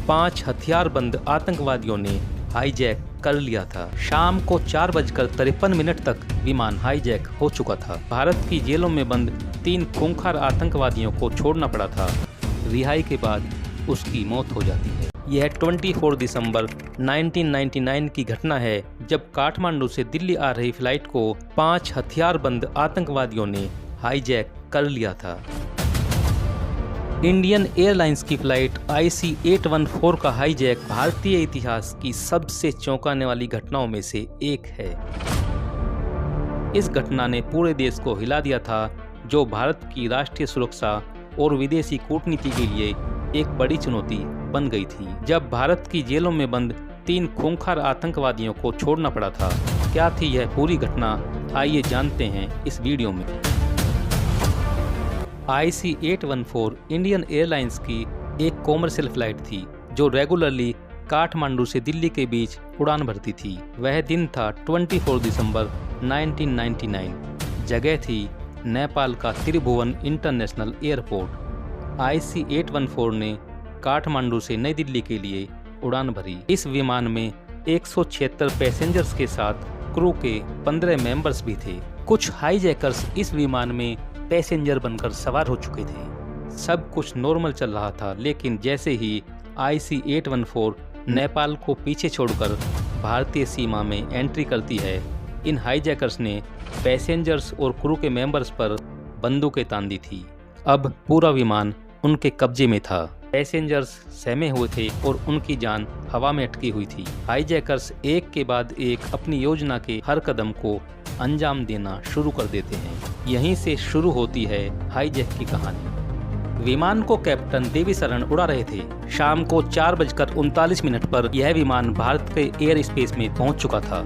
5 हथियारबंद आतंकवादियों ने हाईजैक कर लिया था। शाम को 4:53 तक विमान हाईजैक हो चुका था। भारत की जेलों में बंद 3 खूंखार आतंकवादियों को छोड़ना पड़ा था। रिहाई के बाद उसकी मौत हो जाती है। यह 24 दिसंबर 1999 की घटना है, जब काठमांडू से दिल्ली आ रही फ्लाइट को 5 हथियारबंद आतंकवादियों ने हाईजैक कर लिया था। इंडियन एयरलाइंस की फ्लाइट IC-814 का हाईजैक भारतीय इतिहास की सबसे चौंकाने वाली घटनाओं में से एक है। इस घटना ने पूरे देश को हिला दिया था, जो भारत की राष्ट्रीय सुरक्षा और विदेशी कूटनीति के लिए एक बड़ी चुनौती बन गई थी। जब भारत की जेलों में बंद 3 खूंखार आतंकवादियों को छोड़ना पड़ा था, क्या थी यह पूरी घटना, आइए जानते हैं इस वीडियो में। IC-814 इंडियन एयरलाइंस की एक कॉमर्शियल फ्लाइट थी, जो रेगुलरली काठमांडू से दिल्ली के बीच उड़ान भरती थी। वह दिन था 24 दिसंबर 1999। जगह थी नेपाल का त्रिभुवन इंटरनेशनल एयरपोर्ट। IC-814 ने काठमांडू से नई दिल्ली के लिए उड़ान भरी। इस विमान में 176 पैसेंजर्स के साथ क्रू के 15 मेंबर्स भी थे। कुछ हाईजैकर्स इस विमान में पैसेंजर बनकर सवार हो चुके थे। सब कुछ नॉर्मल चल रहा था, लेकिन जैसे ही IC-814 नेपाल को पीछे छोड़कर भारतीय सीमा में एंट्री करती है, इन हाईजैकर्स ने पैसेंजर्स और क्रू के मेंबर्स पर बंदूकें तान दी थी। अब पूरा विमान उनके कब्जे में था। पैसेंजर्स सहमे हुए थे और उनकी जान हवा में अटकी हुई थी। हाईजैकर्स एक के बाद एक अपनी योजना के हर कदम को अंजाम देना शुरू कर देते हैं। यहीं से शुरू होती है हाईजैक की कहानी। विमान को कैप्टन देवीशरण उड़ा रहे थे। शाम को 4:39 पर यह विमान भारत के एयर स्पेस में पहुंच चुका था।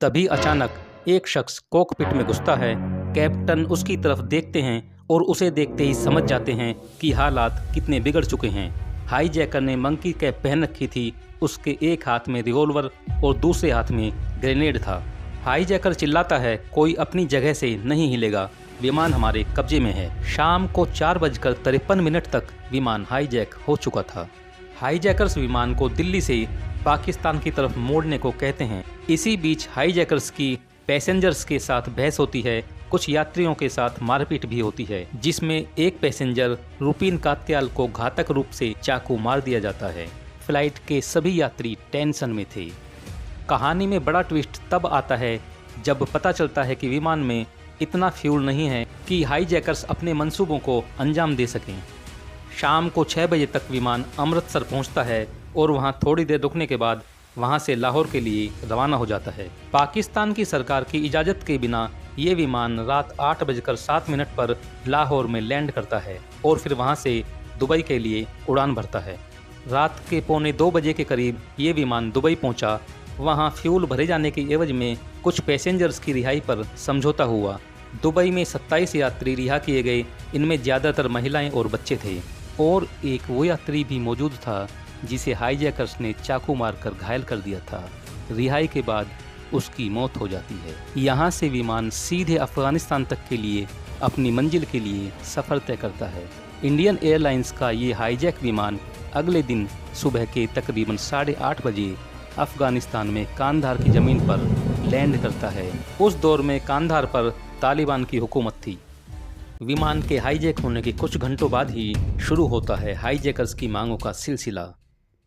तभी अचानक एक शख्स कॉकपिट में घुसता है। कैप्टन उसकी तरफ देखते हैं और उसे देखते ही समझ जाते हैं कि हालात कितने बिगड़ चुके हैं। हाईजैकर ने मंकी कैप पहन रखी थी। उसके एक हाथ में रिवॉल्वर और दूसरे हाथ में ग्रेनेड था। हाईजैकर चिल्लाता है, कोई अपनी जगह से नहीं हिलेगा, विमान हमारे कब्जे में है। शाम को 4:53 तक विमान हाईजैक हो चुका था। हाईजैकर्स विमान को दिल्ली से पाकिस्तान की तरफ मोड़ने को कहते हैं। इसी बीच हाईजैकर्स की पैसेंजर्स के साथ बहस होती है। कुछ यात्रियों के साथ मारपीट भी होती है, जिसमें एक पैसेंजर रुपीन कात्याल को घातक रूप से चाकू मार दिया जाता है। फ्लाइट के सभी यात्री टेंशन में थे। कहानी में बड़ा ट्विस्ट तब आता है जब पता चलता है कि विमान में इतना फ्यूल नहीं है कि हाईजैकर्स अपने मंसूबों को अंजाम दे सकें। शाम को 6 बजे तक विमान अमृतसर पहुंचता है और वहां थोड़ी देर रुकने के बाद वहां से लाहौर के लिए रवाना हो जाता है। पाकिस्तान की सरकार की इजाज़त के बिना ये विमान रात 8:07 पर लाहौर में लैंड करता है और फिर वहां से दुबई के लिए उड़ान भरता है। रात के 1:45 बजे के करीब ये विमान दुबई पहुंचा। वहां फ्यूल भरे जाने के एवज में कुछ पैसेंजर्स की रिहाई पर समझौता हुआ। दुबई में 27 यात्री रिहा किए गए। इनमें ज़्यादातर महिलाएं और बच्चे थे, और एक वो यात्री भी मौजूद था जिसे हाईजैकर्स ने चाकू मारकर घायल कर दिया था। रिहाई के बाद उसकी मौत हो जाती है। यहाँ से विमान सीधे अफगानिस्तान तक के लिए अपनी मंजिल के लिए सफ़र तय करता है। इंडियन एयरलाइंस का ये हाईजैक विमान अगले दिन सुबह के तकरीबन 8:30 बजे अफगानिस्तान में कांधार की ज़मीन पर लैंड करता है। उस दौर में कांधार पर तालिबान की हुकूमत थी। विमान के हाईजैक होने के कुछ घंटों बाद ही शुरू होता है हाईजैकर्स की मांगों का सिलसिला।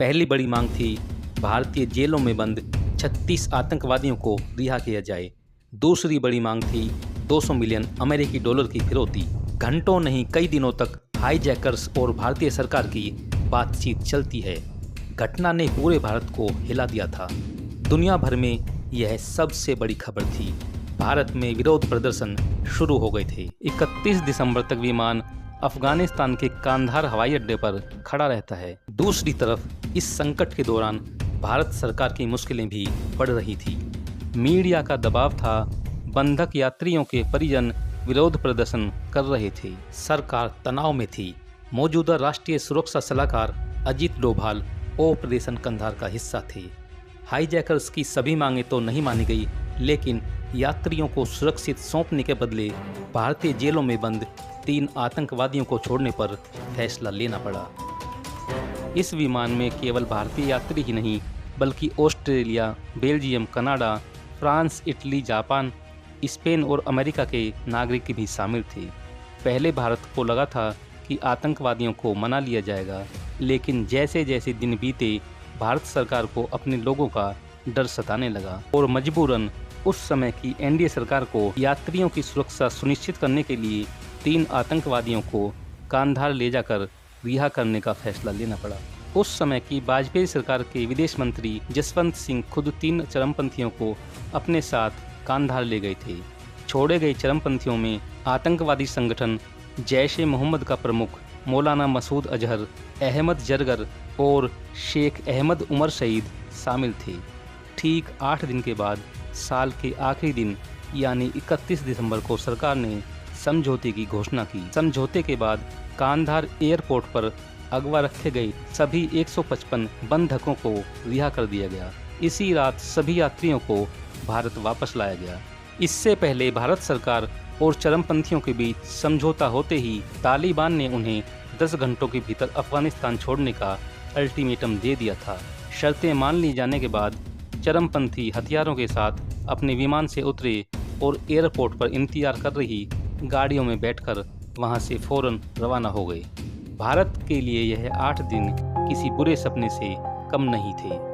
पहली बड़ी मांग थी भारतीय जेलों में बंद 36 आतंकवादियों को रिहा किया जाए। दूसरी बड़ी मांग थी 200 मिलियन अमेरिकी डॉलर की फिरौती। घंटों नहीं, कई दिनों तक हाईजैकर्स और भारतीय सरकार की बातचीत चलती है। घटना ने पूरे भारत को हिला दिया था। दुनिया भर में यह सबसे बड़ी खबर थी। भारत में विरोध प्रदर्शन शुरू हो गए थे। 31 दिसंबर तक विमान अफगानिस्तान के कांधार हवाई अड्डे पर खड़ा रहता है। दूसरी तरफ इस संकट के दौरान भारत सरकार की मुश्किलें भी बढ़ रही थी। मीडिया का दबाव था। बंधक यात्रियों के परिजन विरोध प्रदर्शन कर रहे थे। सरकार तनाव में थी। मौजूदा राष्ट्रीय सुरक्षा सलाहकार अजीत डोभाल ऑपरेशन कंधार का हिस्सा थे। हाईजैकर्स की सभी मांगें तो नहीं मानी गई, लेकिन यात्रियों को सुरक्षित सौंपने के बदले भारतीय जेलों में बंद 3 आतंकवादियों को छोड़ने पर फैसला लेना पड़ा। इस विमान में केवल भारतीय यात्री ही नहीं बल्कि Australia, Belgium, Canada, France, Italy, Japan, Spain और अमेरिका के नागरिक भी शामिल थे। पहले भारत को लगा था कि आतंकवादियों को मना लिया जाएगा, लेकिन जैसे जैसे दिन बीते भारत सरकार को अपने लोगों का डर सताने लगा और मजबूरन उस समय की एनडीए सरकार को यात्रियों की सुरक्षा सुनिश्चित करने के लिए 3 आतंकवादियों को कांधार ले जाकर रिहा करने का फैसला लेना पड़ा। उस समय की वाजपेयी सरकार के विदेश मंत्री जसवंत सिंह खुद 3 चरमपंथियों को अपने साथ कांधार ले गए थे। छोड़े गए चरमपंथियों में आतंकवादी संगठन जैश-ए-मोहम्मद का प्रमुख मौलाना मसूद अजहर, अहमद जरगर और शेख अहमद उमर शहीद शामिल थे। ठीक 8 दिन के बाद साल के आखिरी दिन यानी 31 दिसंबर को सरकार ने समझौते की घोषणा की। समझौते के बाद कांधार एयरपोर्ट पर अगवा रखे गए सभी 155 बंधकों को रिहा कर दिया गया। इसी रात सभी यात्रियों को भारत वापस लाया गया। इससे पहले भारत सरकार और चरमपंथियों के बीच समझौता होते ही तालिबान ने उन्हें 10 घंटों के भीतर अफगानिस्तान छोड़ने का अल्टीमेटम दे दिया था। शर्तें मान ली जाने के बाद चरमपंथी हथियारों के साथ अपने विमान से उतरे और एयरपोर्ट पर इंतजार कर रही गाड़ियों में बैठकर वहां से फौरन रवाना हो गए। भारत के लिए यह 8 दिन किसी बुरे सपने से कम नहीं थे।